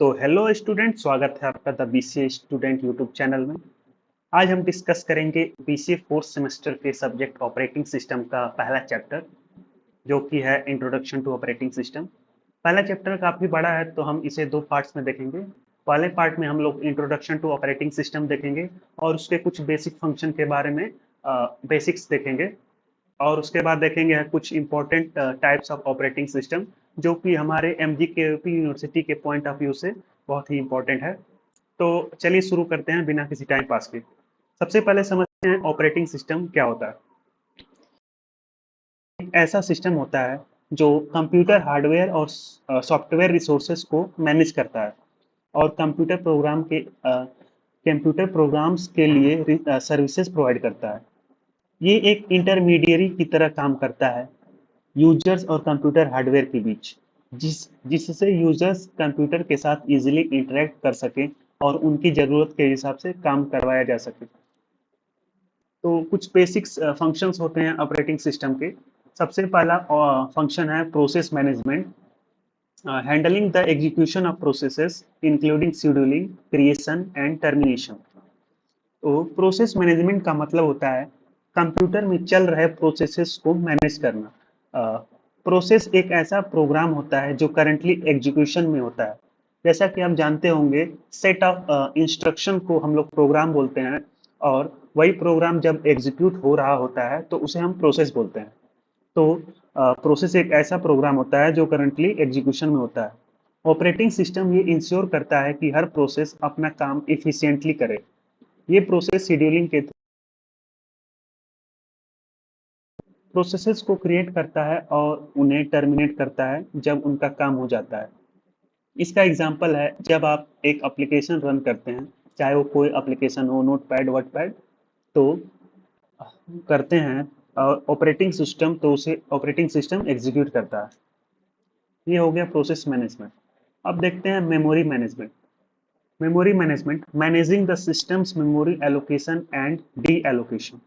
तो hello student, स्वागत है आपका the BCA student YouTube channel में। आज हम डिस्कस करेंगे बीसीए फोर्थ सेमेस्टर के सब्जेक्ट ऑपरेटिंग सिस्टम का पहला चैप्टर, जो कि है इंट्रोडक्शन टू ऑपरेटिंग सिस्टम। पहला चैप्टर काफ़ी बड़ा है, तो हम इसे दो पार्ट्स में देखेंगे। पहले पार्ट में हम लोग इंट्रोडक्शन टू ऑपरेटिंग सिस्टम देखेंगे और उसके कुछ बेसिक फंक्शन के बारे में बेसिक्स देखेंगे। और उसके बाद देखेंगे कुछ important types of operating system, जो कि हमारे एमजी के यूनिवर्सिटी के पॉइंट ऑफ व्यू से बहुत ही इंपॉर्टेंट है। तो चलिए शुरू करते हैं बिना किसी टाइम पास के। सबसे पहले समझते हैं ऑपरेटिंग सिस्टम क्या होता है। एक ऐसा सिस्टम होता है जो कंप्यूटर हार्डवेयर और सॉफ्टवेयर रिसोर्सेज को मैनेज करता है और कंप्यूटर प्रोग्राम्स के लिए सर्विसेज प्रोवाइड करता है। ये एक इंटरमीडियरी की तरह काम करता है यूजर्स और कंप्यूटर हार्डवेयर के बीच, जिससे यूजर्स कंप्यूटर के साथ इजीली इंटरेक्ट कर सके और उनकी ज़रूरत के हिसाब से काम करवाया जा सके। तो कुछ बेसिक्स फंक्शंस होते हैं ऑपरेटिंग सिस्टम के। सबसे पहला फंक्शन है process management, handling the execution of processes including scheduling, creation and termination. तो प्रोसेस मैनेजमेंट का मतलब होता है कंप्यूटर में चल रहे प्रोसेसेस को मैनेज करना। प्रोसेस एक ऐसा प्रोग्राम होता है जो करंटली एग्जीक्यूशन में होता है। जैसा कि आप जानते होंगे, सेट ऑफ इंस्ट्रक्शन को हम लोग प्रोग्राम बोलते हैं, और वही प्रोग्राम जब एग्जीक्यूट हो रहा होता है तो उसे हम प्रोसेस बोलते हैं। तो प्रोसेस एक ऐसा प्रोग्राम होता है जो करंटली एग्जीक्यूशन में होता है। ऑपरेटिंग सिस्टम ये इंश्योर करता है कि हर प्रोसेस अपना काम इफिशिएंटली करे। ये प्रोसेस शेड्यूलिंग के प्रोसेसेस को क्रिएट करता है और उन्हें टर्मिनेट करता है जब उनका काम हो जाता है। इसका एग्जांपल है जब आप एक एप्लीकेशन रन करते हैं, चाहे वो कोई एप्लीकेशन हो, नोटपैड वर्डपैड, तो करते हैं और ऑपरेटिंग सिस्टम तो उसे ऑपरेटिंग सिस्टम एग्जीक्यूट करता है। ये हो गया प्रोसेस मैनेजमेंट। अब देखते हैं memory management. Memory management, managing the systems memory allocation and D allocation.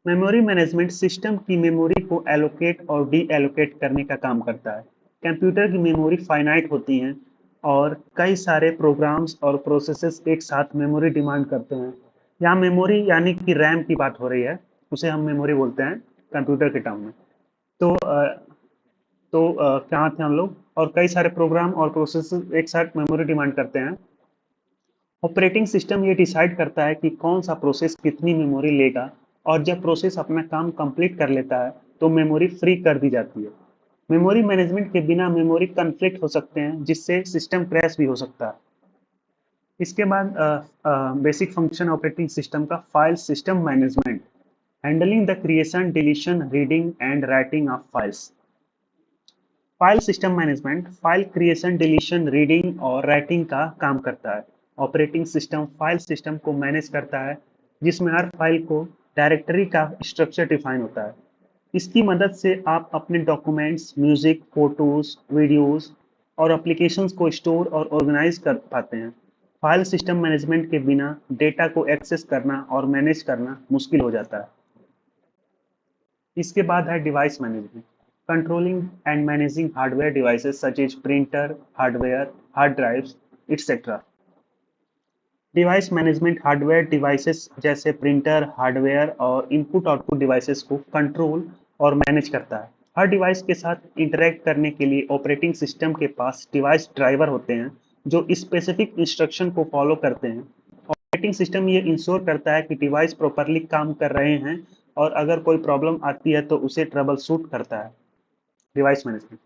Memory management system की मेमोरी को एलोकेट और डी एलोकेट करने का काम करता है। कंप्यूटर की मेमोरी फाइनाइट होती हैं और कई सारे प्रोग्राम्स और प्रोसेसेस एक साथ मेमोरी डिमांड करते हैं। यहाँ मेमोरी यानी कि रैम की बात हो रही है, उसे हम मेमोरी बोलते हैं कंप्यूटर के टर्म में। तो कहाँ थे हम लोग, और कई सारे प्रोग्राम और प्रोसेसेस एक साथ मेमोरी डिमांड करते हैं। ऑपरेटिंग सिस्टम ये डिसाइड करता है कि कौन सा प्रोसेस कितनी मेमोरी लेगा, और जब प्रोसेस अपना काम कंप्लीट कर लेता है तो मेमोरी फ्री कर दी जाती है। मेमोरी मैनेजमेंट के बिना मेमोरी कन्फ्लिक्ट हो सकते हैं, जिससे सिस्टम क्रैश भी हो सकता है। इसके बाद बेसिक फंक्शन ऑपरेटिंग सिस्टम का file system management, handling the creation, deletion, reading and writing of files. File system management file creation, deletion, reading और राइटिंग का काम करता है। ऑपरेटिंग सिस्टम फाइल सिस्टम को मैनेज करता है, जिसमें हर फाइल को डायरेक्टरी का स्ट्रक्चर डिफाइन होता है। इसकी मदद से आप अपने डॉक्यूमेंट्स, म्यूजिक, फोटोज, वीडियोज और एप्लीकेशंस को स्टोर और ऑर्गेनाइज कर पाते हैं। फाइल सिस्टम मैनेजमेंट के बिना डेटा को एक्सेस करना और मैनेज करना मुश्किल हो जाता है। इसके बाद है device management, controlling and managing hardware devices such as printer, hardware, hard drives, etcetera. Device management hardware devices जैसे प्रिंटर, हार्डवेयर और इनपुट आउटपुट डिवाइसेस को कंट्रोल और मैनेज करता है। हर डिवाइस के साथ इंटरैक्ट करने के लिए ऑपरेटिंग सिस्टम के पास डिवाइस ड्राइवर होते हैं, जो स्पेसिफिक इंस्ट्रक्शन को फॉलो करते हैं। ऑपरेटिंग सिस्टम ये इंश्योर करता है कि डिवाइस प्रॉपरली काम कर रहे हैं, और अगर कोई प्रॉब्लम आती है तो उसे ट्रबल शूट करता है। Device management.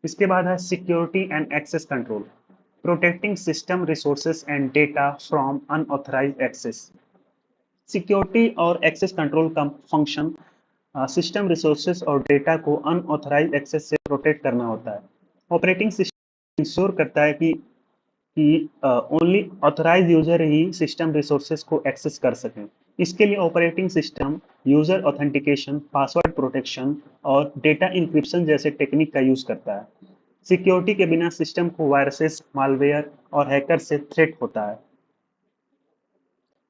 इसके बाद है security and access control, protecting system resources and data from unauthorised access. Security और एक्सेस कंट्रोल का फंक्शन सिस्टम रिसोर्सेज और डेटा को अनऑथराइज्ड एक्सेस से प्रोटेक्ट करना होता है। ऑपरेटिंग सिस्टम इंश्योर करता है कि ओनली ऑथराइज यूजर ही सिस्टम रिसोर्सेज को एक्सेस कर सकें। इसके लिए operating system user authentication, password protection और डेटा इंक्रिप्शन जैसे टेक्निक का यूज करता है। सिक्योरिटी के बिना सिस्टम को वायरसेस, मालवेयर और हैकर से थ्रेट होता है।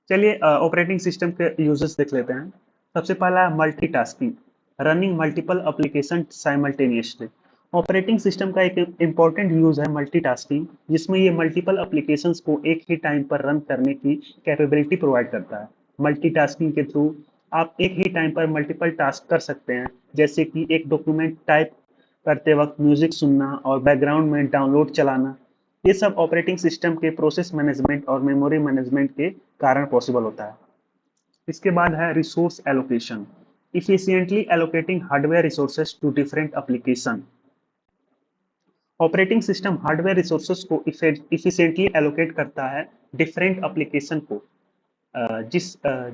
चलिए ऑपरेटिंग सिस्टम के यूजेस देख लेते हैं। सबसे पहला है multitasking, running multiple application simultaneously. Operating system का एक इम्पॉर्टेंट यूज है मल्टीटास्किंग, जिसमें ये मल्टीपल एप्लीकेशंस को एक ही टाइम पर रन करने की कैपेबिलिटी प्रोवाइड करता है। मल्टीटास्किंग के थ्रू आप एक ही टाइम पर मल्टीपल टास्क कर सकते हैं, जैसे कि एक डॉक्यूमेंट टाइप करते वक्त म्यूजिक सुनना और बैकग्राउंड में डाउनलोड चलाना। ये सब ऑपरेटिंग सिस्टम के प्रोसेस मैनेजमेंट और मेमोरी मैनेजमेंट के कारण पॉसिबल होता है। इसके बाद है resource allocation, efficiently allocating hardware resources to different application. Operating system hardware resources को इफिशिएंटली एलोकेट करता है डिफरेंट एप्लीकेशन को, अ, जिस अ,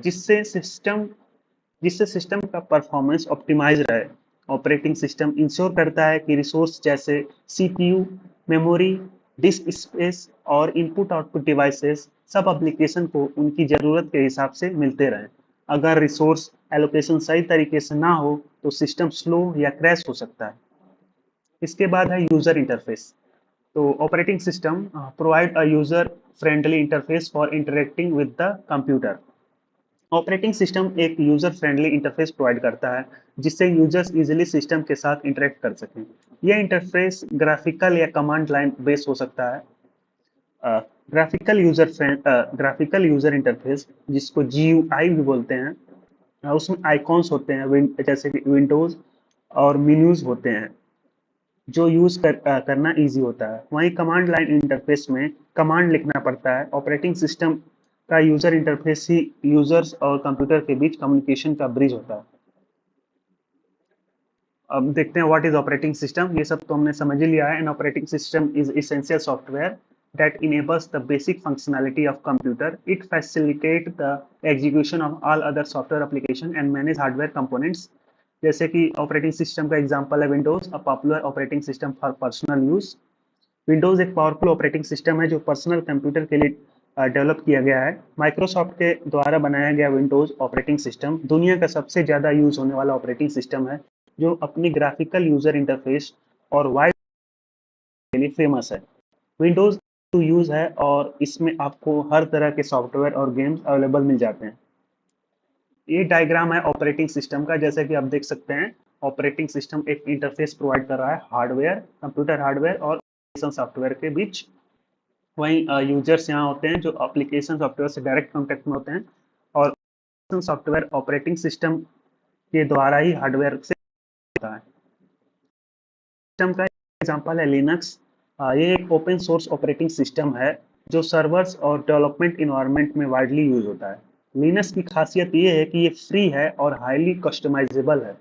जिससे सिस्टम का परफॉर्मेंस ऑप्टिमाइज रहे। ऑपरेटिंग सिस्टम इंश्योर करता है कि रिसोर्स जैसे सीपीयू, मेमोरी, डिस्क स्पेस और इनपुट आउटपुट डिवाइसेस सब एप्लीकेशन को उनकी ज़रूरत के हिसाब से मिलते रहें। अगर रिसोर्स एलोकेशन सही तरीके से ना हो तो सिस्टम स्लो या क्रैश हो सकता है। इसके बाद है यूजर इंटरफेस। तो operating system provide a user friendly interface for interacting with the computer. Operating system एक यूजर फ्रेंडली इंटरफेस प्रोवाइड करता है, जिससे यूजर्स इजीली सिस्टम के साथ इंटरेक्ट कर सकें। यह इंटरफेस ग्राफिकल या कमांड लाइन बेस्ड हो सकता है। ग्राफिकल यूजर इंटरफेस, जिसको जीयूआई भी बोलते हैं, उसमें आइकॉन्स होते हैं, जैसे कि विंडोज और मेन्यूज होते हैं, जो करना इजी होता है। वहीं कमांड लाइन इंटरफेस में कमांड लिखना पड़ता है। ऑपरेटिंग सिस्टम का यूजर इंटरफेस ही यूजर्स और कंप्यूटर के बीच कम्युनिकेशन का ब्रिज होता है। अब देखते हैं व्हाट इज ऑपरेटिंग सिस्टम। ये सब तो हमने समझ ही लिया है। An operating system is essential software that enables the basic functionality of computer. It facilitates the execution of all other software application and manage hardware components. जैसे कि ऑपरेटिंग सिस्टम का एग्जांपल है Windows, a popular operating system for personal use. Windows एक powerful operating system है जो personal computer के लिए develop किया गया है। माइक्रोसॉफ्ट के द्वारा बनाया गया विंडोज ऑपरेटिंग सिस्टम दुनिया का सबसे ज़्यादा यूज होने वाला ऑपरेटिंग सिस्टम है, जो अपनी ग्राफिकल यूजर इंटरफेस और वाइड के लिए फेमस है। विंडोज टू यूज है और इसमें आपको हर तरह के सॉफ्टवेयर और गेम्स अवेलेबल मिल जाते हैं। ये डायग्राम है ऑपरेटिंग सिस्टम का। जैसे कि आप देख सकते हैं, ऑपरेटिंग सिस्टम एक इंटरफेस प्रोवाइड कर रहा है हार्डवेयर, कंप्यूटर हार्डवेयर और सॉफ्टवेयर के बीच। वहीं यूजर्स यहाँ होते हैं जो एप्लीकेशन सॉफ्टवेयर से डायरेक्ट कॉन्टेक्ट में होते हैं, और सॉफ्टवेयर ऑपरेटिंग सिस्टम के द्वारा ही हार्डवेयर से होता है। सिस्टम का एग्जांपल है लिनक्स। ये एक ओपन सोर्स ऑपरेटिंग सिस्टम है जो सर्वर्स और डेवलपमेंट इन्वायरमेंट में वाइडली यूज होता है। लिनक्स की खासियत ये है कि ये फ्री है और हाईली कस्टमाइजेबल है।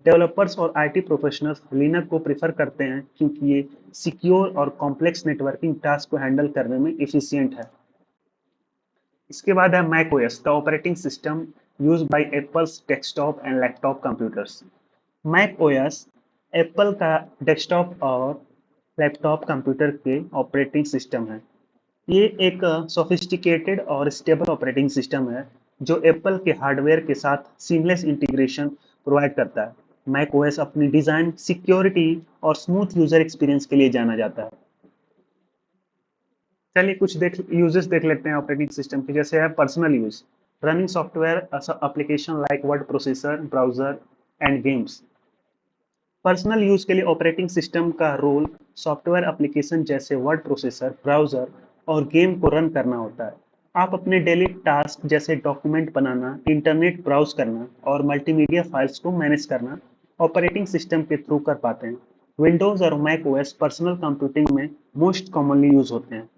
डेवलपर्स और आईटी प्रोफेशनल्स लिनक्स को प्रेफर करते हैं क्योंकि ये सिक्योर और कॉम्प्लेक्स नेटवर्किंग टास्क को हैंडल करने में एफिशिएंट है। इसके बाद है Mac OS, the operating system use by Apple's desktop and laptop computers. Mac OS Apple का डेस्कटॉप और लैपटॉप कंप्यूटर के ऑपरेटिंग सिस्टम है। ये एक सोफिस्टिकेटेड और स्टेबल ऑपरेटिंग सिस्टम है जो एप्पल के हार्डवेयर के साथ सीमलेस इंटीग्रेशन प्रोवाइड करता है। मैक ओएस अपनी डिज़ाइन, सिक्योरिटी और स्मूथ यूजर एक्सपीरियंस के लिए जाना जाता है। चलिए कुछ यूजेस देख लेते हैं ऑपरेटिंग सिस्टम के। जैसे है personal use, running software application like word processor, browser and games. Personal use के लिए ऑपरेटिंग सिस्टम का रोल सॉफ्टवेयर एप्लीकेशन जैसे वर्ड प्रोसेसर, ब्राउजर और गेम को रन करना होता है। आप अपने डेली टास्क जैसे डॉक्यूमेंट बनाना, इंटरनेट ब्राउज करना और मल्टीमीडिया फाइल्स को मैनेज करना ऑपरेटिंग सिस्टम के थ्रू कर पाते हैं। विंडोज और मैक ओएस पर्सनल कंप्यूटिंग में मोस्ट कॉमनली यूज होते हैं।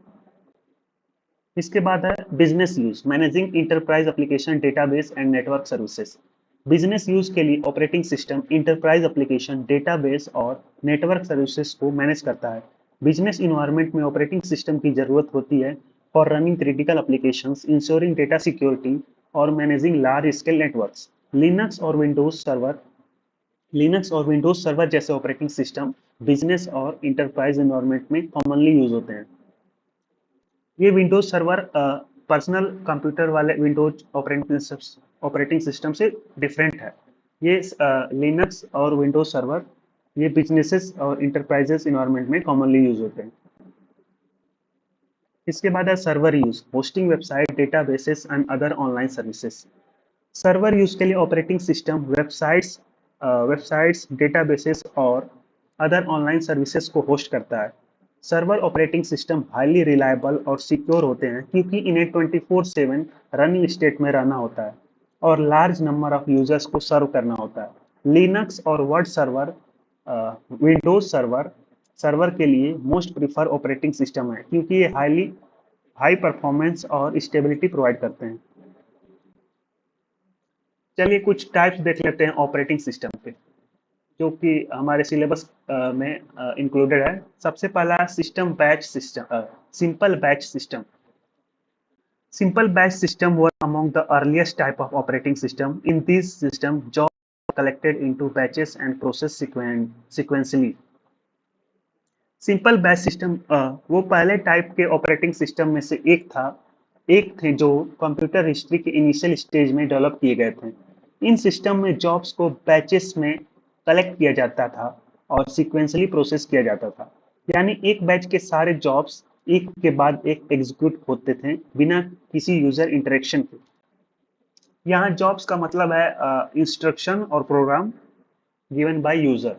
इसके बाद है business use, managing enterprise application, database and network services. Business use के लिए operating system enterprise application, database और नेटवर्क सर्विसेज को मैनेज करता है। बिजनेस इन्वायरमेंट में ऑपरेटिंग सिस्टम की जरूरत होती है for running critical applications, ensuring data security और managing large scale networks. Linux और विंडोज सर्वर लिनक्स और विंडोज सर्वर जैसे ऑपरेटिंग सिस्टम बिजनेस और इंटरप्राइज इन्वायरमेंट में कॉमनली यूज होते हैं। ये विंडोज सर्वर पर्सनल कंप्यूटर वाले विंडोज ऑपरेटिंग सिस्टम से डिफरेंट है। ये लिनक्स और विंडोज सर्वर ये बिजनेसेस और इंटरप्राइजेस इन्वायरमेंट में कॉमनली यूज होते हैं। इसके बाद है server use, hosting website, databases and other online services. Server use के लिए ऑपरेटिंग सिस्टम वेबसाइट्स डेटाबेसेस और अदर ऑनलाइन सर्विसेज को होस्ट करता है। Server operating system highly reliable और सिक्योर होते हैं क्योंकि इन्हें 24/7 रनिंग स्टेट में रहना होता है और लार्ज नंबर ऑफ यूजर्स को सर्व करना होता है। लिनक्स और word server Windows server server के लिए मोस्ट प्रिफर ऑपरेटिंग सिस्टम है क्योंकि ये हाई परफॉर्मेंस और स्टेबिलिटी प्रोवाइड करते हैं। चलिए कुछ टाइप्स देख लेते हैं ऑपरेटिंग सिस्टम के, जो कि हमारे सिलेबस में इंक्लूडेड है। सबसे पहला system batch system, simple batch system. Simple batch system were among the earliest type of operating system. In these system, jobs are collected into batches and processed sequentially. Simple batch system वो पहले type के operating system में से एक थे जो computer history के initial stage में डेवलप किए गए थे। इन सिस्टम में जॉब्स को बैचेस में कलेक्ट किया जाता था और सीक्वेंसली प्रोसेस किया जाता था। यानी एक बैच के सारे जॉब्स एक के बाद एक एग्जीक्यूट होते थे बिना किसी यूजर इंटरेक्शन के। यहाँ जॉब्स का मतलब है इंस्ट्रक्शन और प्रोग्राम गिवन बाय यूजर।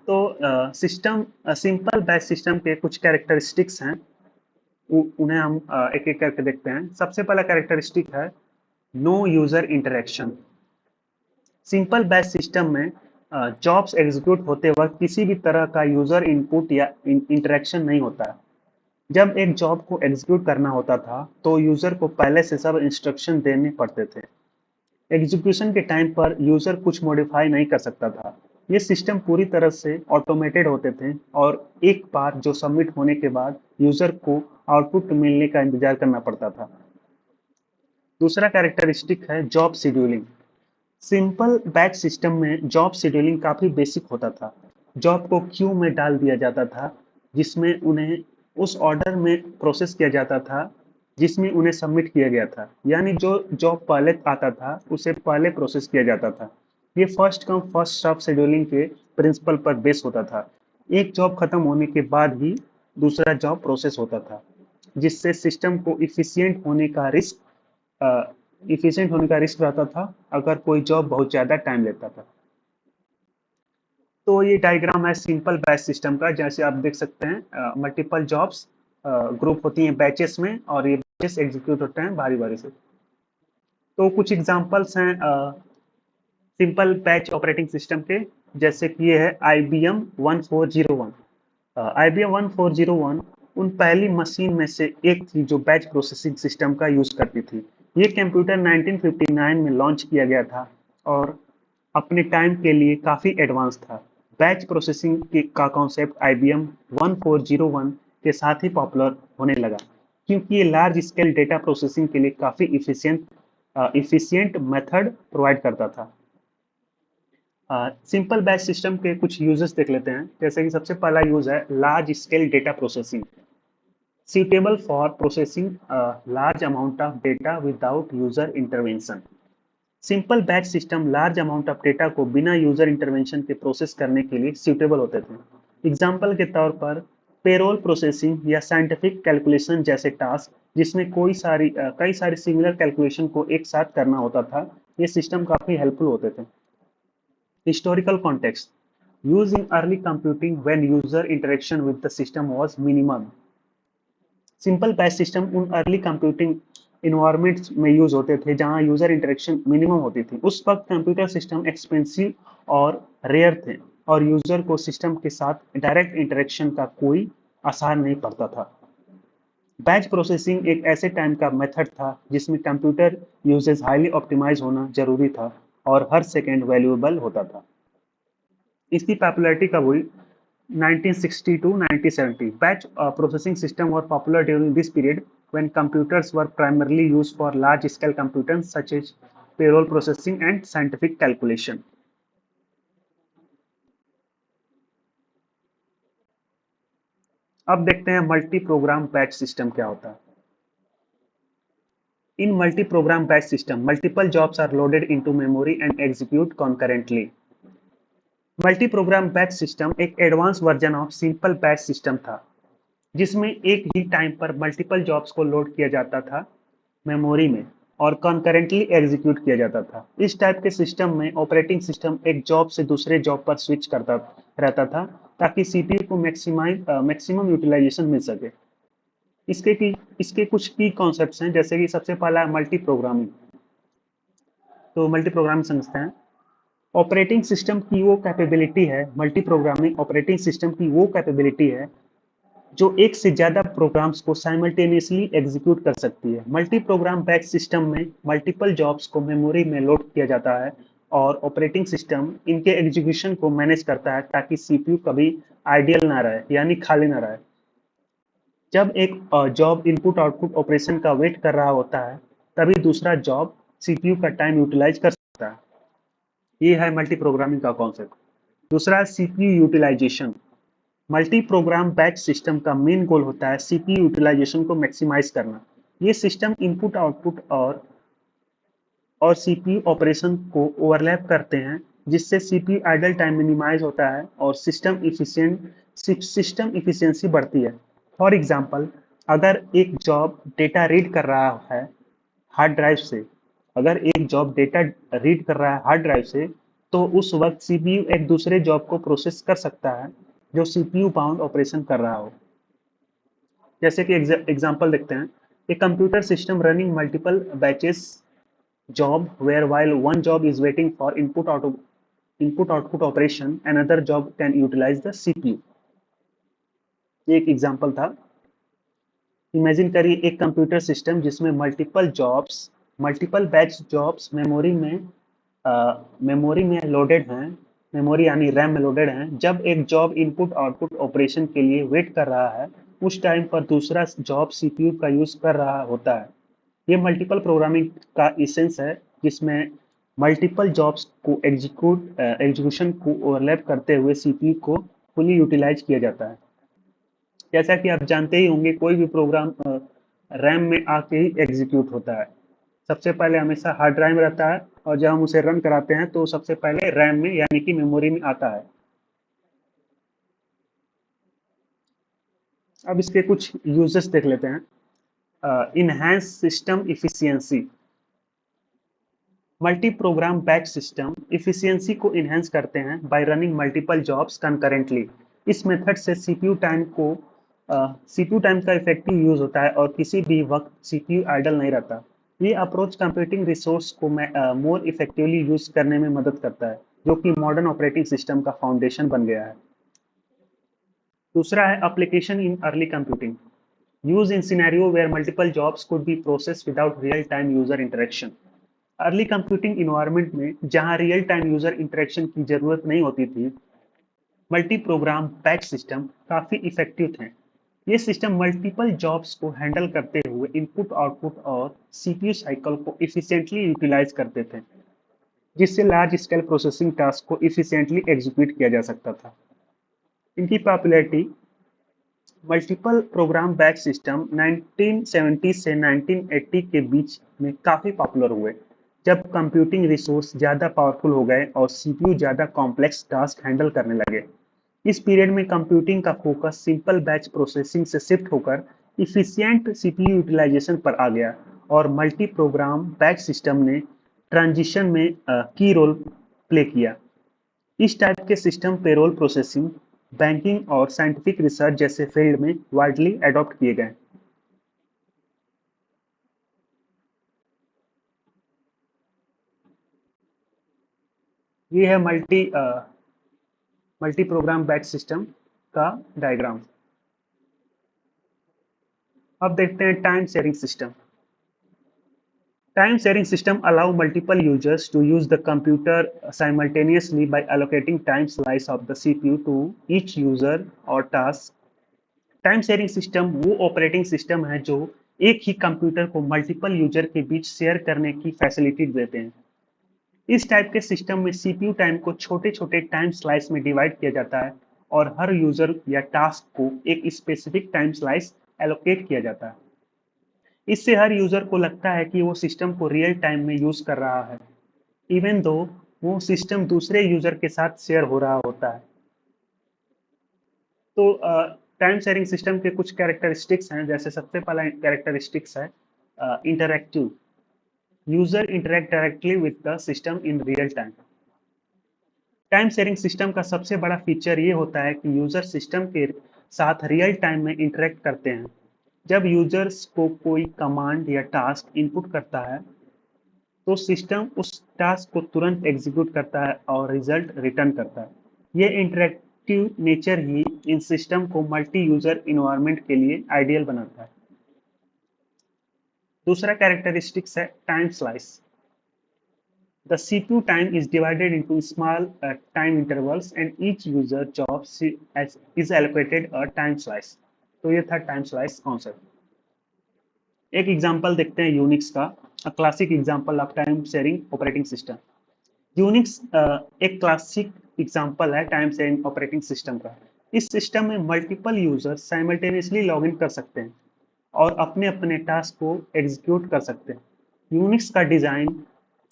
तो सिस्टम सिंपल बैच सिस्टम के कुछ कैरेक्टरिस्टिक्स हैं, उन्हें हम एक एक करके देखते हैं। सबसे पहला कैरेक्टरिस्टिक है no user interaction. Simple batch system में जॉब्स एग्जीक्यूट होते वक्त किसी भी तरह का यूजर इनपुट या इंटरेक्शन नहीं होता है। जब एक जॉब को एग्जीक्यूट करना होता था तो यूजर को पहले से सब इंस्ट्रक्शन देने पड़ते थे। एग्जीक्यूशन के टाइम पर यूजर कुछ मॉडिफाई नहीं कर सकता था। ये सिस्टम पूरी तरह से ऑटोमेटेड होते थे और एक बार जो सबमिट होने के बाद यूजर को आउटपुट मिलने का इंतजार करना पड़ता था। दूसरा कैरेक्टरिस्टिक है job scheduling. Simple batch system में जॉब शेड्यूलिंग काफी बेसिक होता था। जॉब को क्यू में डाल दिया जाता था जिसमें उन्हें उस ऑर्डर में प्रोसेस किया जाता था जिसमें उन्हें सबमिट किया गया था। यानी जो जॉब पहले आता था उसे पहले प्रोसेस किया जाता था। ये first come first serve scheduling के प्रिंसिपल पर बेस होता था। एक जॉब खत्म होने के बाद ही दूसरा जॉब प्रोसेस होता था, जिससे सिस्टम को इफिशिएंट होने का रिस्क रहता था अगर कोई जॉब बहुत ज्यादा टाइम लेता था। तो ये डायग्राम है सिंपल बैच सिस्टम का। जैसे आप देख सकते हैं मल्टीपल जॉब्स ग्रुप होती हैं बैचेस में और ये बैचेस एग्जीक्यूट होते हैं बारी बारी से। तो कुछ एग्जांपल्स हैं सिंपल बैच ऑपरेटिंग सिस्टम के, जैसे कि ये है IBM 1401। IBM 1401 उन पहली मशीन में से एक थी जो बैच प्रोसेसिंग सिस्टम का यूज करती थी। ये कंप्यूटर 1959 में लॉन्च किया गया था और अपने टाइम के लिए काफी एडवांस था। बैच प्रोसेसिंग का कॉन्सेप्ट IBM 1401 के साथ ही पॉपुलर होने लगा क्योंकि ये लार्ज स्केल डेटा प्रोसेसिंग के लिए काफी इफिशिएंट मेथड प्रोवाइड करता था। सिंपल बैच सिस्टम के कुछ यूजेस देख लेते हैं। जैसे कि सबसे पहला यूज है large scale data processing, suitable for processing a large amount of data without user intervention। Simple batch system large amount of data को बिना यूजर इंटरवेंशन के प्रोसेस करने के लिए सूटेबल होते थे। एग्जाम्पल के तौर पर पेरोल प्रोसेसिंग या साइंटिफिक कैलकुलेशन जैसे टास्क जिसमें कई सारी सिमिलर कैलकुलेशन को एक साथ करना होता था, ये सिस्टम काफी हेल्पफुल होते थे। Historical context, use in early computing when user interaction with the system was minimum. Simple batch system उन अर्ली कंप्यूटिंग इन्वायरमेंट्स में यूज होते थे जहां यूजर इंटरेक्शन मिनिमम होती थी। उस वक्त कंप्यूटर सिस्टम एक्सपेंसिव और रेयर थे और यूजर को सिस्टम के साथ डायरेक्ट इंटरेक्शन का कोई असर नहीं पड़ता था। बैच प्रोसेसिंग एक ऐसे टाइम का मेथड था जिसमें कंप्यूटर यूजेज हाईली ऑप्टिमाइज होना जरूरी था और हर सेकेंड वैल्यूएबल होता था। इसकी पॉपुलैरिटी कब हुई? 1960 to 1970, batch processing systems were popular during this period when computers were primarily used for large-scale computing such as payroll processing and scientific calculation। अब देखते हैं मल्टी प्रोग्राम बैच सिस्टम क्या होता है। In multi-program batch system, multiple jobs are loaded into memory and execute concurrently। Multi program batch system एक advance version of simple batch system था जिसमें एक ही टाइम पर मल्टीपल जॉब्स को लोड किया जाता था मेमोरी में और कॉन्करेंटली एग्जीक्यूट किया जाता था। इस टाइप के सिस्टम में ऑपरेटिंग सिस्टम एक जॉब से दूसरे जॉब पर स्विच करता रहता था ताकि सीपीयू को मैक्सिमम यूटिलाइजेशन मिल सके। इसके की इसके कुछ की कॉन्सेप्ट्स हैं, जैसे कि सबसे पहला है मल्टी प्रोग्रामिंग। तो मल्टी प्रोग्रामिंग समझते हैं। ऑपरेटिंग सिस्टम की वो कैपेबिलिटी है, मल्टी प्रोग्रामिंग ऑपरेटिंग सिस्टम की वो कैपेबिलिटी है जो एक से ज्यादा प्रोग्राम्स को साइमल्टेनियसली एग्जीक्यूट कर सकती है। मल्टी प्रोग्राम बैच सिस्टम में मल्टीपल जॉब्स को मेमोरी में लोड किया जाता है और ऑपरेटिंग सिस्टम इनके एग्जीक्यूशन को मैनेज करता है ताकि सीपीयू कभी आइडियल ना रहे, यानी खाली ना रहे। जब एक जॉब इनपुट आउटपुट ऑपरेशन का वेट कर रहा होता है, तभी दूसरा जॉब सीपीयू का टाइम यूटिलाइज कर सकता है। ये है मल्टी प्रोग्रामिंग का कॉन्सेप्ट। दूसरा है CPU utilisation. Multi program batch system का मेन गोल होता है सीपीयू यूटिलाइजेशन को मैक्सिमाइज करना। ये सिस्टम इनपुट आउटपुट और सीपीयू ऑपरेशन को ओवरलैप करते हैं, जिससे सीपीयू आइडल टाइम मिनिमाइज होता है और सिस्टम इफिशियंसी बढ़ती है। फॉर एग्जांपल, अगर एक जॉब डेटा रीड कर रहा है हार्ड ड्राइव से अगर एक जॉब डेटा रीड कर रहा है हार्ड ड्राइव से, तो उस वक्त सीपीयू एक दूसरे जॉब को प्रोसेस कर सकता है जो सीपीयू बाउंड ऑपरेशन कर रहा हो। जैसे कि एग्जांपल देखते हैं। A computer system running multiple batches job where while one job is waiting for input output operation, another job can utilize the CPU। ये एक एग्जांपल था। इमेजिन करिए एक कंप्यूटर सिस्टम जिसमें मल्टीपल बैच जॉब्स मेमोरी में loaded हैं, memory यानी RAM में लोडेड हैं। जब एक जॉब इनपुट आउटपुट ऑपरेशन के लिए वेट कर रहा है, उस टाइम पर दूसरा जॉब सीपीयू का यूज कर रहा होता है। ये मल्टीपल प्रोग्रामिंग का इसेंस है, जिसमें मल्टीपल जॉब्स को एग्जीक्यूशन को ओवरलैप करते हुए सीपीयू को फुली यूटिलाइज किया जाता है। जैसा कि आप जानते ही होंगे, कोई भी प्रोग्राम रैम में आके ही एग्जीक्यूट होता है। सबसे पहले हमेशा हार्ड ड्राइव में रहता है और जब हम उसे रन कराते हैं तो सबसे पहले रैम में यानी कि मेमोरी में आता है। अब इसके कुछ यूजेस देख लेते हैं। Enhance system efficiency. Multi program batch system efficiency को इनहेंस करते हैं bye running multiple jobs concurrently. इस मेथड से सीपीयू टाइम का इफेक्टिव यूज होता है और किसी भी वक्त सीपीयू आइडल नहीं रहता। ये अप्रोच कंप्यूटिंग रिसोर्स को मोर इफेक्टिवली यूज करने में मदद करता है, जो कि मॉडर्न ऑपरेटिंग सिस्टम का फाउंडेशन बन गया है। दूसरा है application in early computing. Use in scenario where multiple jobs could be process without real time user interaction. Early computing environment में जहां रियल टाइम यूजर इंटरेक्शन की जरूरत नहीं होती थी, मल्टी प्रोग्राम बैच सिस्टम काफी इफेक्टिव थे। ये सिस्टम मल्टीपल जॉब्स को हैंडल करते हुए इनपुट आउटपुट और सीपीयू साइकिल को इफिशिएंटली यूटिलाइज करते थे, जिससे लार्ज स्केल प्रोसेसिंग टास्क को इफिशिएंटली एग्जीक्यूट किया जा सकता था। इनकी popularity. Multiple program batch system 1970 से 1980 के बीच में काफी पॉपुलर हुए, जब कंप्यूटिंग रिसोर्स ज़्यादा पावरफुल हो गए और सीपीयू ज़्यादा कॉम्प्लेक्स टास्क हैंडल करने लगे। इस पीरियड में कंप्यूटिंग का फोकस सिंपल बैच प्रोसेसिंग से शिफ्ट होकर इफिशिएंट सीपीयू यूटिलाइजेशन पर आ गया और मल्टी प्रोग्राम बैच सिस्टम ने ट्रांजिशन में की रोल प्ले किया। इस टाइप के सिस्टम पेरोल प्रोसेसिंग, बैंकिंग और साइंटिफिक रिसर्च जैसे फील्ड में वाइडली अडॉप्ट किए गए। ये है मल्टी प्रोग्राम बैच सिस्टम का डायग्राम। अब देखते हैं time sharing system. Time sharing system allow multiple users to use the computer simultaneously by allocating time slice of the CPU to each user or task। Time sharing system वो operating system है जो एक ही computer को multiple user के बीच share करने की facility देते हैं। इस टाइप के सिस्टम में सीपीयू टाइम को छोटे छोटे टाइम स्लाइस में डिवाइड किया जाता है और हर यूजर या टास्क को एक स्पेसिफिक टाइम स्लाइस एलोकेट किया जाता है। इससे हर यूजर को लगता है कि वो सिस्टम को रियल टाइम में यूज कर रहा है, इवन दो वो सिस्टम दूसरे यूजर के साथ शेयर हो रहा होता है। तो टाइम शेयरिंग सिस्टम के कुछ कैरेक्टरिस्टिक्स हैं। जैसे सबसे पहला कैरेक्टरिस्टिक्स है interactive. User interact directly with the system in real time. Time sharing system का सबसे बड़ा फीचर ये होता है कि यूजर सिस्टम के साथ रियल टाइम में इंटरेक्ट करते हैं। जब यूजर्स को कोई कमांड या टास्क इनपुट करता है तो सिस्टम उस टास्क को तुरंत एग्जीक्यूट करता है और रिजल्ट रिटर्न करता है। ये इंटरेक्टिव नेचर ही इन सिस्टम को मल्टी यूजर इन्वायरमेंट के लिए आइडियल बनाता है। दूसरा कैरेक्टरिस्टिक्स है time slice. The CPU time is divided into small time intervals and each user job is allocated a time slice. तो ये था टाइम स्लाइस कॉन्सेप्ट। एक एग्जांपल देखते हैं यूनिक्स का, classic example of time sharing operating system. Unix एक classic example है time sharing operating system का। इस सिस्टम में multiple user simultaneously log in कर सकते हैं और अपने अपने टास्क को एग्जीक्यूट कर सकते हैं। यूनिक्स का डिजाइन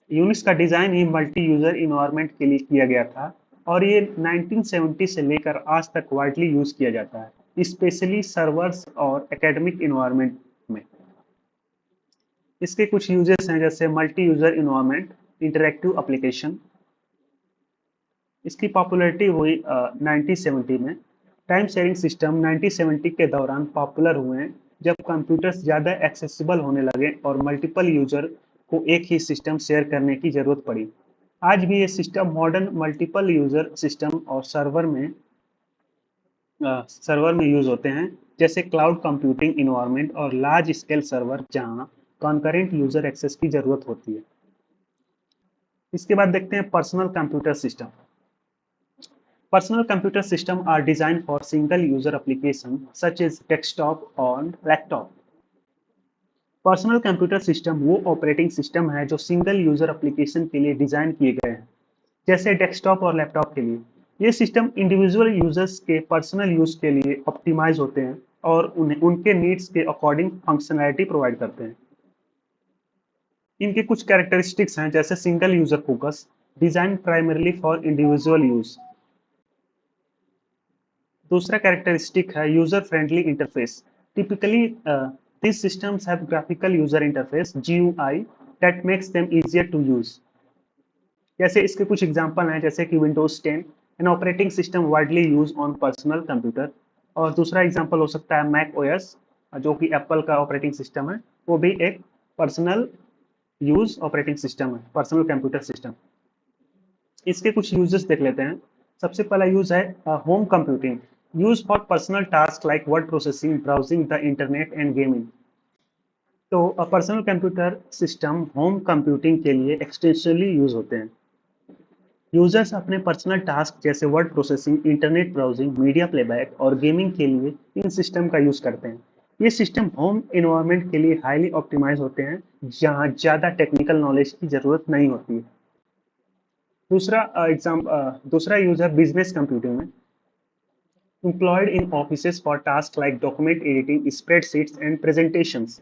यूनिक्स का डिजाइन ही मल्टी यूजर इन्वायरमेंट के लिए किया गया था और ये 1970 से लेकर आज तक वाइडली यूज किया जाता है, स्पेशली सर्वर्स और एकेडमिक इन्वायरमेंट में। इसके कुछ यूजेस हैं जैसे multi user environment, interactive application. इसकी पॉपुलैरिटी हुई 1970 में। टाइम शेयरिंग सिस्टम 1970 के दौरान पॉपुलर हुए जब कंप्यूटर्स ज़्यादा एक्सेसिबल होने लगे और मल्टीपल यूजर को एक ही सिस्टम शेयर करने की ज़रूरत पड़ी। आज भी ये system modern multiple user system और सर्वर में यूज होते हैं, जैसे क्लाउड कंप्यूटिंग इन्वायरमेंट और लार्ज स्केल सर्वर जहाँ कॉन्करेंट यूजर एक्सेस की ज़रूरत होती है। इसके बाद देखते हैं personal computer system. Personal computer systems are designed for single-user applications such as desktop और लैपटॉप। पर्सनल कंप्यूटर सिस्टम वो ऑपरेटिंग सिस्टम है जो सिंगल यूजर एप्लीकेशन के लिए डिजाइन किए गए हैं, जैसे डेस्कटॉप और लैपटॉप के लिए। ये सिस्टम इंडिविजुअल यूजर्स के पर्सनल यूज के लिए ऑप्टिमाइज होते हैं और उन्हें उनके नीड्स के अकॉर्डिंग फंक्शनैलिटी प्रोवाइड करते हैं। इनके कुछ कैरेक्टरिस्टिक्स हैं जैसे single user focus, design primarily for individual use. दूसरा कैरेक्टरिस्टिक है user friendly interface. Typically these systems have graphical user interface GUI that makes them easier to use। जैसे इसके कुछ एग्जांपल हैं जैसे कि Windows 10 an operating system widely use on personal computer, और दूसरा एग्जांपल हो सकता है मैक ओएस जो कि एप्पल का ऑपरेटिंग सिस्टम है, वो भी एक पर्सनल यूज ऑपरेटिंग सिस्टम है, पर्सनल कंप्यूटर सिस्टम। इसके कुछ यूजेस देख लेते हैं। सबसे पहला यूज है home computing, use for personal task like word processing, browsing the internet and gaming. तो personal computer system home computing के लिए एक्सटेंसिवली यूज होते हैं। यूजर्स अपने पर्सनल टास्क जैसे word processing, internet browsing, media playback और gaming के लिए इन सिस्टम का यूज करते हैं। ये सिस्टम होम एनवायरनमेंट के लिए हाईली ऑप्टिमाइज होते हैं जहां ज़्यादा टेक्निकल नॉलेज की ज़रूरत नहीं होती है। दूसरा यूज है बिजनेस कंप्यूटिंग में, employed in offices for tasks like document editing, spreadsheets and presentations।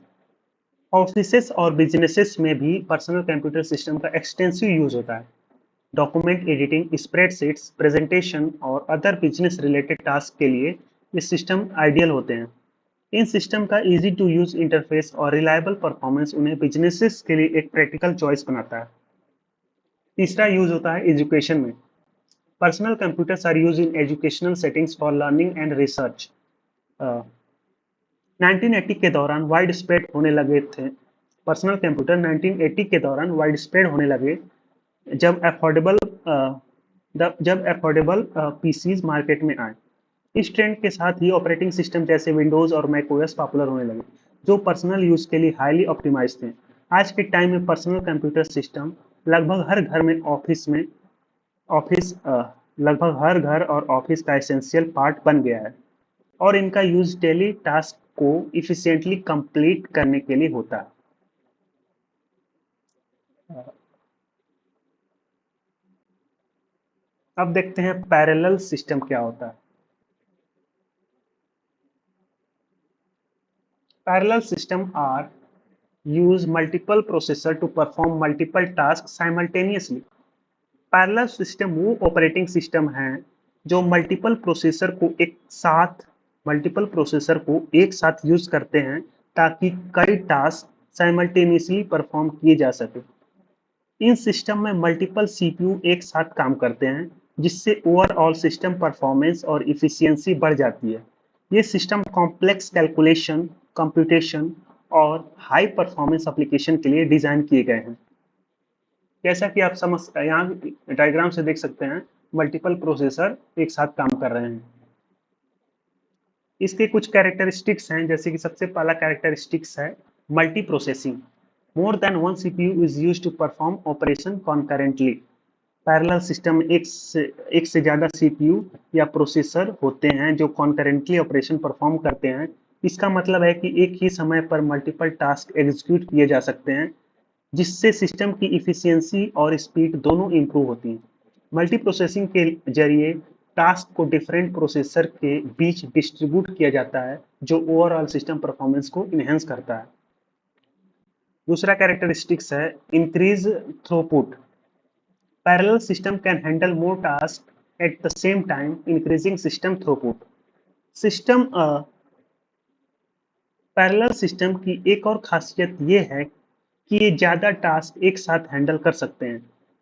Offices और बिजनेसेस में भी पर्सनल कंप्यूटर सिस्टम का एक्सटेंसिव यूज होता है। डॉक्यूमेंट एडिटिंग, स्प्रेडशीट्स, प्रेजेंटेशन और अदर बिजनेस रिलेटेड टास्क के लिए ये सिस्टम आइडियल होते हैं। इन सिस्टम का इजी टू यूज इंटरफेस और रिलायबल परफॉर्मेंस उन्हें बिजनेसेस के लिए एक प्रैक्टिकल चॉइस बनाता है। तीसरा यूज होता है एजुकेशन में। Personal computers are use in educational settings for learning and research. 1980 के दौरान वाइड स्प्रेड होने लगे थे। पर्सनल कंप्यूटर 1980 के दौरान वाइड स्प्रेड होने लगे जब अफोर्डेबल पीसीज मार्केट में आए। इस ट्रेंड के साथ ही ऑपरेटिंग सिस्टम जैसे विंडोज और मैकओएस पॉपुलर होने लगे, जो पर्सनल यूज के लिए हाईली ऑप्टिमाइज थे। आज के टाइम में पर्सनल कंप्यूटर सिस्टम लगभग हर घर में ऑफिस लगभग हर घर और ऑफिस का एसेंशियल पार्ट बन गया है और इनका यूज डेली टास्क को इफिशिएंटली कंप्लीट करने के लिए होता है। अब देखते हैं पैरेलल सिस्टम क्या होता है। Parallel system are use multiple processor to perform multiple task simultaneously. Parallel system वो ऑपरेटिंग सिस्टम है जो मल्टीपल प्रोसेसर को एक साथ यूज करते हैं ताकि कई टास्क साइमल्टेनियसली परफॉर्म किए जा सके। इन सिस्टम में मल्टीपल सीपीयू एक साथ काम करते हैं, जिससे ओवरऑल सिस्टम परफॉर्मेंस और इफिशियंसी बढ़ जाती है। ये सिस्टम कॉम्प्लेक्स कैलकुलेशन, कंप्यूटेशन और हाई परफॉर्मेंस एप्लीकेशन के लिए डिजाइन किए गए हैं। जैसा कि आप समझ यहाँ डायग्राम से देख सकते हैं, मल्टीपल प्रोसेसर एक साथ काम कर रहे हैं। इसके कुछ कैरेक्टरिस्टिक्स हैं, जैसे कि सबसे पहला कैरेक्टरिस्टिक्स है multi processing. More than one CPU is used to perform operation concurrently. Parallel system में एक से ज़्यादा सीपीयू या प्रोसेसर होते हैं जो कॉन्करेंटली ऑपरेशन परफॉर्म करते हैं। इसका मतलब है कि एक ही समय पर मल्टीपल टास्क एग्जीक्यूट किए जा सकते हैं, जिससे सिस्टम की इफिशियंसी और स्पीड दोनों इंप्रूव होती हैं। मल्टी प्रोसेसिंग के जरिए टास्क को डिफरेंट प्रोसेसर के बीच डिस्ट्रीब्यूट किया जाता है, जो ओवरऑल सिस्टम परफॉर्मेंस को इन्हेंस करता है। दूसरा कैरेक्टरिस्टिक्स है increase throughput. Parallel system can handle more task at the same time, increasing system throughput. System parallel system की एक और खासियत ये है कि ये ज़्यादा टास्क एक साथ हैंडल कर सकते हैं।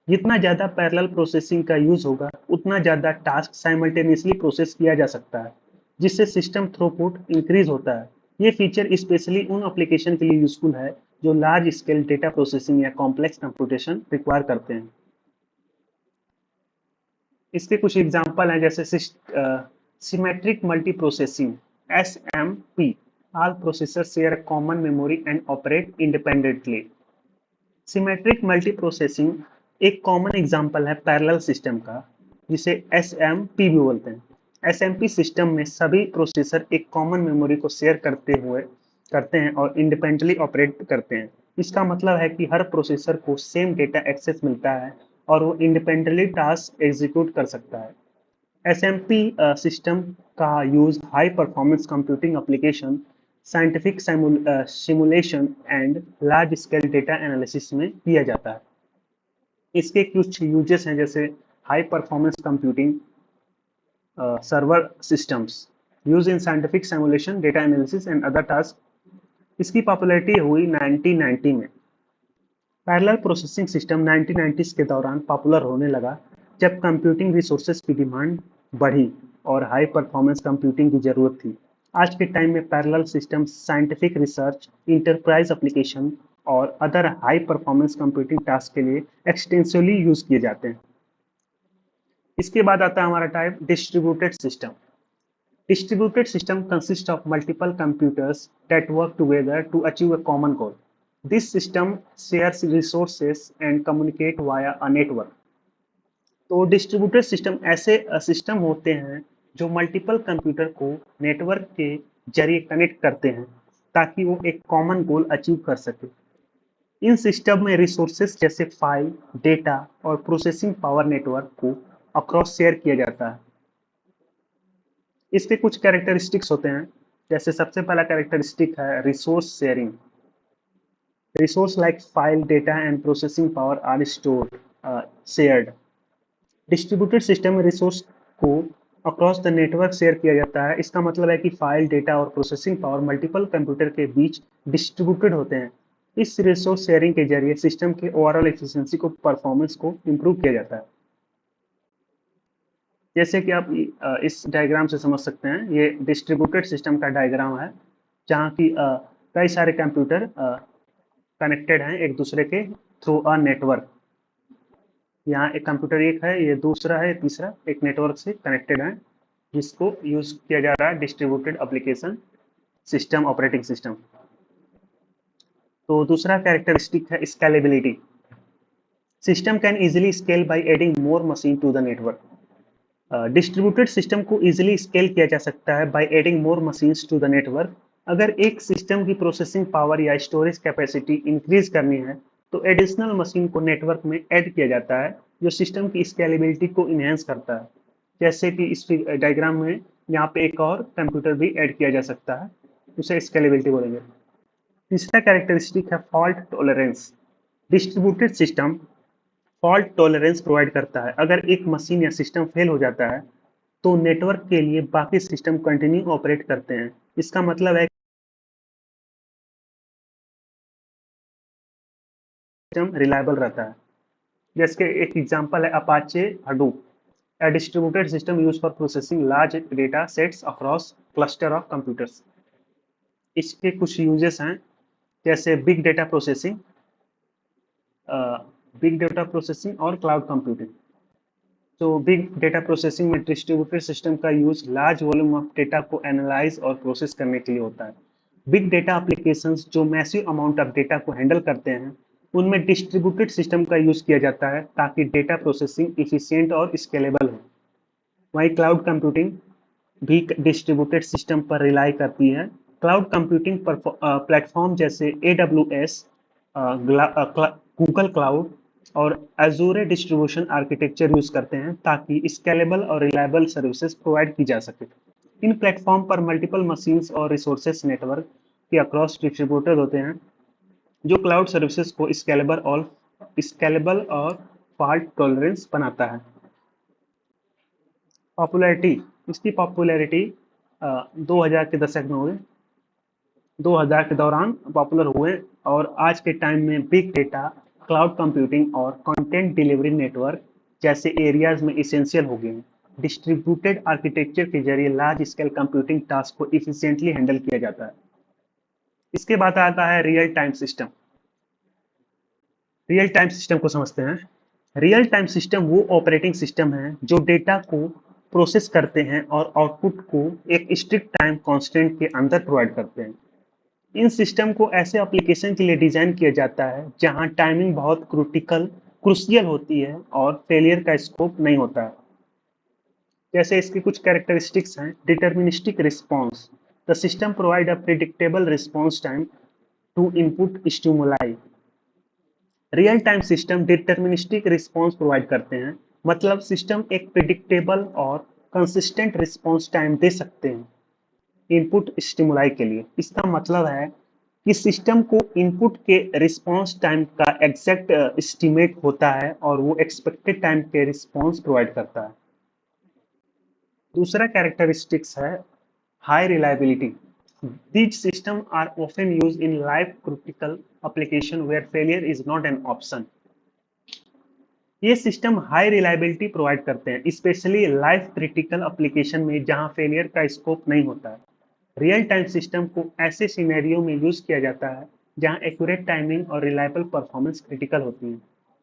जितना ज़्यादा पैरेलल प्रोसेसिंग का यूज़ होगा, उतना ज़्यादा टास्क साइमल्टेनियसली प्रोसेस किया जा सकता है, जिससे सिस्टम थ्रूपुट इंक्रीज होता है। ये फीचर स्पेशली उन एप्लीकेशन के लिए यूजफुल है जो लार्ज स्केल डेटा प्रोसेसिंग या कॉम्प्लेक्स कंप्यूटेशन रिक्वायर करते हैं। इसके कुछ एग्जांपल हैं, जैसे symmetric multi processing (SMP). All processor share a common memory and operate independently. Symmetric multi processing एक कॉमन एग्जांपल है पैरेलल सिस्टम का, जिसे एसएमपी भी बोलते हैं। एसएमपी सिस्टम में सभी प्रोसेसर एक कॉमन मेमोरी को शेयर करते हैं और इंडिपेंडेंटली ऑपरेट करते हैं। इसका मतलब है कि हर प्रोसेसर को सेम डेटा एक्सेस मिलता है और वो इंडिपेंडेंटली टास्क एग्जीक्यूट कर सकता है। एसएमपी सिस्टम का use high performance computing application, scientific simulation and large scale data analysis में किया जाता है। इसके कुछ यूजेस हैं, जैसे high performance computing server systems use in scientific simulation, data analysis and other task. इसकी पॉपुलैरिटी हुई 1990 में। पैरेलल प्रोसेसिंग सिस्टम 1990s के दौरान पॉपुलर होने लगा, जब कंप्यूटिंग रिसोर्सेज की डिमांड बढ़ी और हाई परफॉर्मेंस कंप्यूटिंग की जरूरत थी। आज के टाइम में parallel system scientific research, enterprise application और other high performance computing task के लिए एक्सटेंसिवली यूज किए जाते हैं। इसके बाद आता है हमारा type distributed system. Distributed system consists of multiple computers that work together to achieve a common goal. This system shares resources and communicate via a network. तो डिस्ट्रीब्यूटेड सिस्टम ऐसे सिस्टम होते हैं जो मल्टीपल कंप्यूटर को network के जरिए connect करते हैं, ताकि वो एक कॉमन गोल अचीव कर सके। इन सिस्टम में रिसोर्सेज जैसे फाइल, डेटा और प्रोसेसिंग पावर नेटवर्क को अक्रॉस शेयर किया जाता है। इसके कुछ कैरेक्टरिस्टिक्स होते हैं, जैसे सबसे पहला कैरेक्टरिस्टिक है resource sharing. Resource like file, data and processing power are stored shared. Distributed system में रिसोर्स को अक्रॉस द नेटवर्क शेयर किया जाता है। इसका मतलब है कि फाइल, डेटा और प्रोसेसिंग पावर मल्टीपल कंप्यूटर के बीच डिस्ट्रीब्यूटेड होते हैं। इस रिसोर्स शेयरिंग के जरिए सिस्टम के ओवरऑल एफिशिएंसी को, परफॉर्मेंस को इम्प्रूव किया जाता है। जैसे कि आप इस डायग्राम से समझ सकते हैं, ये डिस्ट्रीब्यूटेड सिस्टम का डायग्राम है, जहाँ की कई सारे कंप्यूटर कनेक्टेड हैं एक दूसरे के थ्रू अ नेटवर्क। यहाँ एक कंप्यूटर एक है, ये दूसरा है, तीसरा एक नेटवर्क से कनेक्टेड है, जिसको यूज किया जा रहा है distributed application system, operating system. तो दूसरा कैरेक्टरिस्टिक है scalability. System can easily scale by adding more machine to the network. Distributed system को इजीली स्केल किया जा सकता है by adding more machines to the network. अगर एक सिस्टम की प्रोसेसिंग पावर या स्टोरेज कैपेसिटी इंक्रीज करनी है, तो एडिशनल मशीन को नेटवर्क में ऐड किया जाता है, जो सिस्टम की स्केलेबिलिटी को इनहेंस करता है। जैसे कि इस डायग्राम में यहाँ पे एक और कंप्यूटर भी ऐड किया जा सकता है, उसे स्केलेबिलिटी बोलेंगे। तीसरा कैरेक्टरिस्टिक है fault tolerance. Distributed system fault tolerance provide करता है। अगर एक मशीन या सिस्टम फेल हो जाता है, तो नेटवर्क के लिए बाकी सिस्टम कंटिन्यू ऑपरेट करते हैं। इसका मतलब है सिस्टम रिलायबल रहता है। जैसे एक एग्जांपल है Apache Hadoop, a distributed system used for processing large data sets across cluster of computers। इसके कुछ यूजेस हैं जैसे बिग डेटा प्रोसेसिंग और क्लाउड कंप्यूटिंग। तो बिग डेटा प्रोसेसिंग में डिस्ट्रीब्यूटेड सिस्टम का use large volume of data को analyse और प्रोसेस करने के लिए होता है। बिग डेटा एप्लीकेशंस जो मैसिव अमाउंट ऑफ डेटा को हैंडल करते हैं उनमें डिस्ट्रीब्यूटेड सिस्टम का यूज किया जाता है ताकि डेटा प्रोसेसिंग इफिशिएंट और स्केलेबल हो। वहीं क्लाउड कंप्यूटिंग भी डिस्ट्रीब्यूटेड सिस्टम पर रिलाई करती है। क्लाउड कंप्यूटिंग पर प्लेटफॉर्म जैसे AWS, गूगल क्लाउड और Azure डिस्ट्रीब्यूशन आर्किटेक्चर यूज करते हैं ताकि स्केलेबल और रिलायबल सर्विसेज प्रोवाइड की जा सके। इन प्लेटफॉर्म पर मल्टीपल मशीन्स और रिसोर्सेज नेटवर्क के अक्रॉस डिस्ट्रीब्यूटेड होते हैं जो क्लाउड सर्विसेज को स्केलेबल और फॉल्ट टॉलरेंस बनाता है। पॉपुलैरिटी, इसकी पॉपुलैरिटी 2000 के दशक में हुई, 2000 के दौरान पॉपुलर हुए और आज के टाइम में बिग डेटा, क्लाउड कंप्यूटिंग और कंटेंट डिलीवरी नेटवर्क जैसे एरियाज में इसेंशियल हो गए हैं। डिस्ट्रीब्यूटेड आर्किटेक्चर के जरिए लार्ज स्केल कंप्यूटिंग टास्क को इफिशिएंटली हैंडल किया जाता है। इसके बाद आता है real time system. Real time system को समझते हैं। रियल टाइम सिस्टम वो ऑपरेटिंग सिस्टम है जो डेटा को प्रोसेस करते हैं और आउटपुट को एक स्ट्रिक्ट टाइम कांस्टेंट के अंदर प्रोवाइड करते हैं। इन सिस्टम को ऐसे एप्लीकेशन के लिए डिजाइन किया जाता है जहां टाइमिंग बहुत क्रूशियल होती है और फेलियर का स्कोप नहीं होता है। जैसे इसकी कुछ कैरेक्टरिस्टिक्स हैं। Deterministic response, the system provide a predictable response time to input stimuli. Real time system deterministic response provide करते हैं, मतलब सिस्टम एक प्रिडिक्टेबल और कंसिस्टेंट रिस्पॉन्स टाइम दे सकते हैं इनपुट स्टिमुलाई के लिए। इसका मतलब है कि सिस्टम को इनपुट के रिस्पॉन्स टाइम का एग्जैक्ट एस्टिमेट होता है और वो एक्सपेक्टेड टाइम के रिस्पॉन्स प्रोवाइड करता है। दूसरा कैरेक्टरिस्टिक्स है high reliability. These systems are often used in life critical application where failure is not an option। ये सिस्टम हाई रिलायबिलिटी प्रोवाइड करते हैं, स्पेशली लाइफ क्रिटिकल एप्लीकेशन में जहां फेलियर का स्कोप नहीं होता है। रियल टाइम सिस्टम को ऐसे सिनेरियो में यूज किया जाता है जहां एक्यूरेट टाइमिंग और रिलायबल परफॉर्मेंस क्रिटिकल होती है।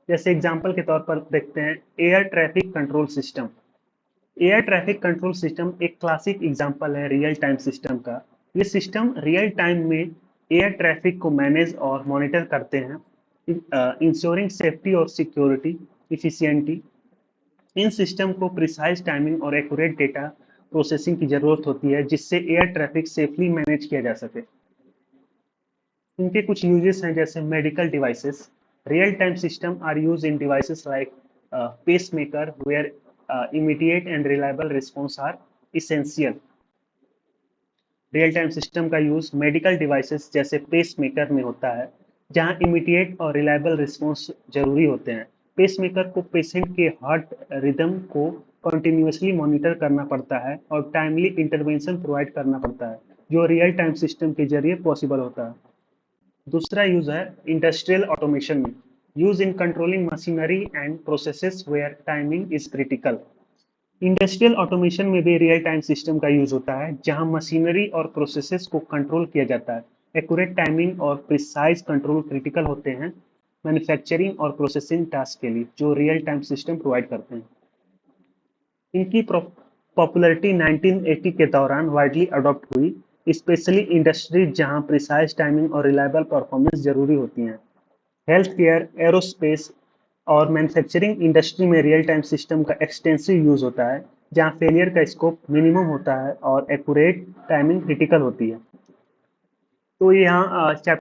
जैसे एग्जांपल के तौर पर देखते हैं air traffic control system. Air traffic control system एक क्लासिक एग्जांपल है रियल टाइम सिस्टम का। ये सिस्टम रियल टाइम में एयर ट्रैफिक को मैनेज और मॉनिटर करते हैं, इंश्योरिंग सेफ्टी और सिक्योरिटी इफिशियंटी। इन सिस्टम को प्रिसाइज टाइमिंग और एक्यूरेट डेटा प्रोसेसिंग की जरूरत होती है जिससे एयर ट्रैफिक सेफली मैनेज किया जा सके। इनके कुछ यूजेस हैं जैसे medical devices. Real time system are use in devices like pacemaker where immediate and reliable response are essential। Real time system का यूज मेडिकल डिवाइसेस जैसे पेस मेकर में होता है जहां इमीडिएट और रिलायबल रिस्पॉन्स जरूरी होते हैं। पेस मेकर को पेशेंट के हार्ट रिदम को कंटिन्यूसली मॉनिटर करना पड़ता है और टाइमली इंटरवेंशन प्रोवाइड करना पड़ता है जो रियल टाइम सिस्टम के जरिए पॉसिबल होता है। दूसरा यूज है इंडस्ट्रियल ऑटोमेशन में, use in controlling machinery and processes where timing is critical. Industrial automation में भी रियल टाइम सिस्टम का यूज होता है जहां मशीनरी और प्रोसेसेस को कंट्रोल किया जाता है। एक्यूरेट टाइमिंग और प्रिसाइज कंट्रोल क्रिटिकल होते हैं मैन्युफैक्चरिंग और प्रोसेसिंग टास्क के लिए जो रियल टाइम सिस्टम प्रोवाइड करते हैं। इनकी पॉपुलैरिटी 1980 के दौरान वाइडली अडॉप्ट हुई, स्पेशली इंडस्ट्री जहां प्रिसाइज टाइमिंग और रिलायबल परफॉर्मेंस जरूरी होती हैं। हेल्थ केयर, एरोस्पेस और मैन्युफैक्चरिंग इंडस्ट्री में रियल टाइम सिस्टम का एक्सटेंसिव यूज होता है जहां फेलियर का स्कोप मिनिमम होता है और एक्यूरेट टाइमिंग क्रिटिकल होती है। तो यहाँ चैप्टर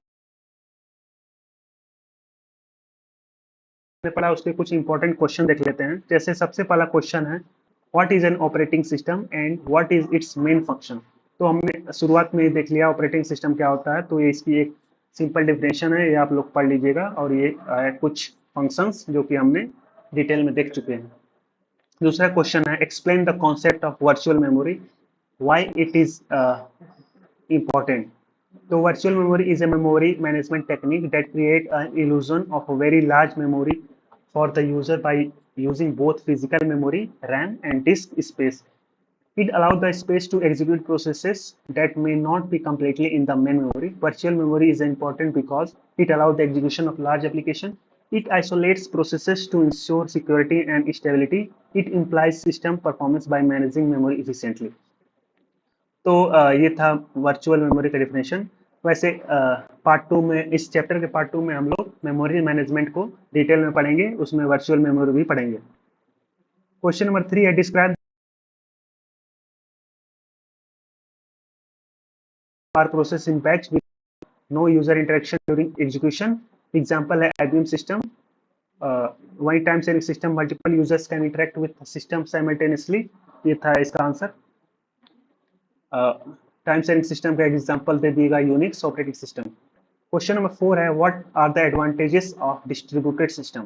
में पढ़ा उसके कुछ इंपॉर्टेंट क्वेश्चन देख लेते हैं। जैसे सबसे पहला क्वेश्चन है what is an operating system and what is it's main function. तो हमने शुरुआत में देख लिया ऑपरेटिंग सिस्टम क्या होता है, तो ये इसकी एक सिंपल डिफिनेशन है, ये आप लोग पढ़ लीजिएगा। और ये कुछ फंक्शंस जो कि हमने डिटेल में देख चुके हैं। दूसरा क्वेश्चन है explain the concept of virtual memory, why it is important. तो virtual memory is a memory management technique that create an illusion of a very large memory for the user by using both physical memory RAM and disk space. It allows the space to execute processes that may not be completely in the main memory. Virtual memory is important because it allows the execution of large application. It isolates processes to ensure security and stability. It implies system performance by managing memory efficiently. तो ये था virtual memory का definition. वैसे part two में, इस chapter के part two में हम लोग मेमोरी मैनेजमेंट को डिटेल में पढ़ेंगे, उसमें वर्चुअल मेमोरी भी पढ़ेंगे। क्वेश्चन नंबर 3 है, describe are process in batch with no user interaction during execution. Example है IBM सिस्टम। वही time sharing system, multiple users can interact with system simultaneously. ये था इसका आंसर। टाइम शेयरिंग सिस्टम का example दे दिएगा Unix operating system. Question number 4 है, what are the advantages of distributed system.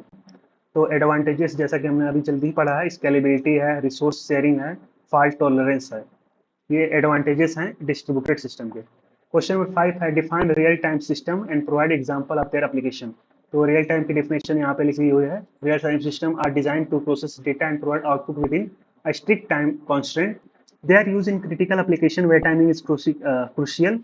तो एडवांटेजेस जैसा कि हमने अभी जल्दी पढ़ा है, स्केलेबिलिटी है, रिसोर्स शेयरिंग है, फॉल्ट टॉलरेंस है। ये एडवांटेजेस हैं डिस्ट्रीब्यूटेड सिस्टम के। क्वेश्चन नंबर 5 है, define real time system and provide example of their application. तो रियल टाइम की डेफिनेशन यहाँ पे लिखी हुई है। Real time system are design to process data and provide output within a strict time constraint. They are used in critical application where timing is crucial.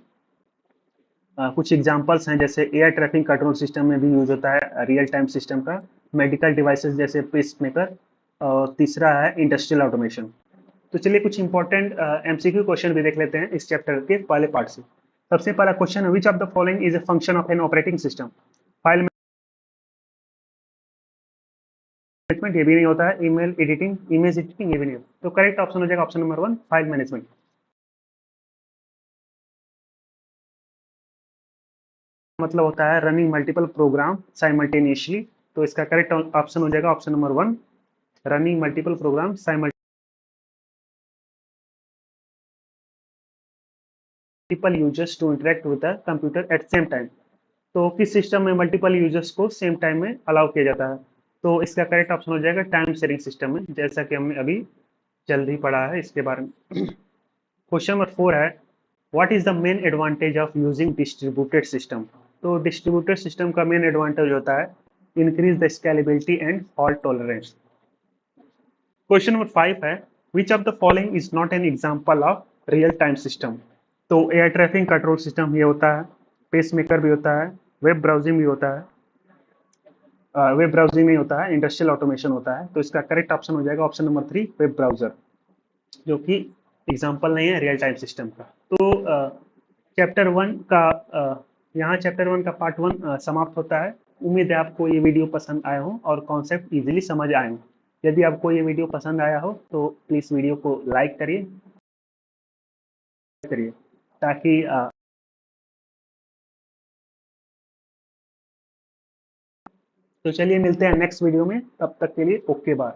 कुछ examples हैं, जैसे air traffic control system में भी use होता है real time system का, medical devices जैसे pace maker, और तीसरा है इंडस्ट्रियल ऑटोमेशन। तो चलिए कुछ इंपॉर्टेंट MCQ क्वेश्चन भी देख लेते हैं इस चैप्टर के पहले पार्ट से। सबसे पहला क्वेश्चन है, which of the following is a function of an operating system. File management ये भी नहीं होता है, ईमेल एडिटिंग, इमेज एडिटिंग ये भी नहीं होता। तो करेक्ट ऑप्शन हो जाएगा ऑप्शन नंबर 1, फाइल मैनेजमेंट। मतलब होता है रनिंग मल्टीपल प्रोग्राम साइमल्टेनियसली। तो इसका करेक्ट ऑप्शन हो जाएगा option number 1, running multiple program multiple users to interact with the computer at same time. तो किस सिस्टम में मल्टीपल यूजर्स को सेम टाइम में अलाउ किया जाता है। तो इसका करेक्ट ऑप्शन हो जाएगा टाइम शेयरिंग सिस्टम में, जैसा कि हमने अभी जल्द ही पढ़ा है इसके बारे में। क्वेश्चन नंबर 4 है, what is the main advantage of using distributed system. तो डिस्ट्रीब्यूटेड सिस्टम का मेन एडवांटेज होता है increase the scalability and fault tolerance. Question number 5 है, which of the following is not an example of real time system. तो air traffic control system ये होता है, pace maker भी होता है, वेब ब्राउजिंग भी होता है, वेब ब्राउजिंग नहीं होता है, इंडस्ट्रियल ऑटोमेशन होता है। तो इसका करेक्ट ऑप्शन हो जाएगा ऑप्शन नंबर 3, वेब ब्राउजर, जो कि एग्जाम्पल नहीं है रियल टाइम सिस्टम का। तो चैप्टर 1 का यहाँ चैप्टर 1 का पार्ट 1 समाप्त होता है। उम्मीद है आपको ये वीडियो पसंद आया हो और कॉन्सेप्ट इजीली समझ आए हो। यदि आपको ये वीडियो पसंद आया हो तो प्लीज़ वीडियो को लाइक करिए ताकि तो चलिए मिलते हैं नेक्स्ट वीडियो में, तब तक के लिए ओके बाय।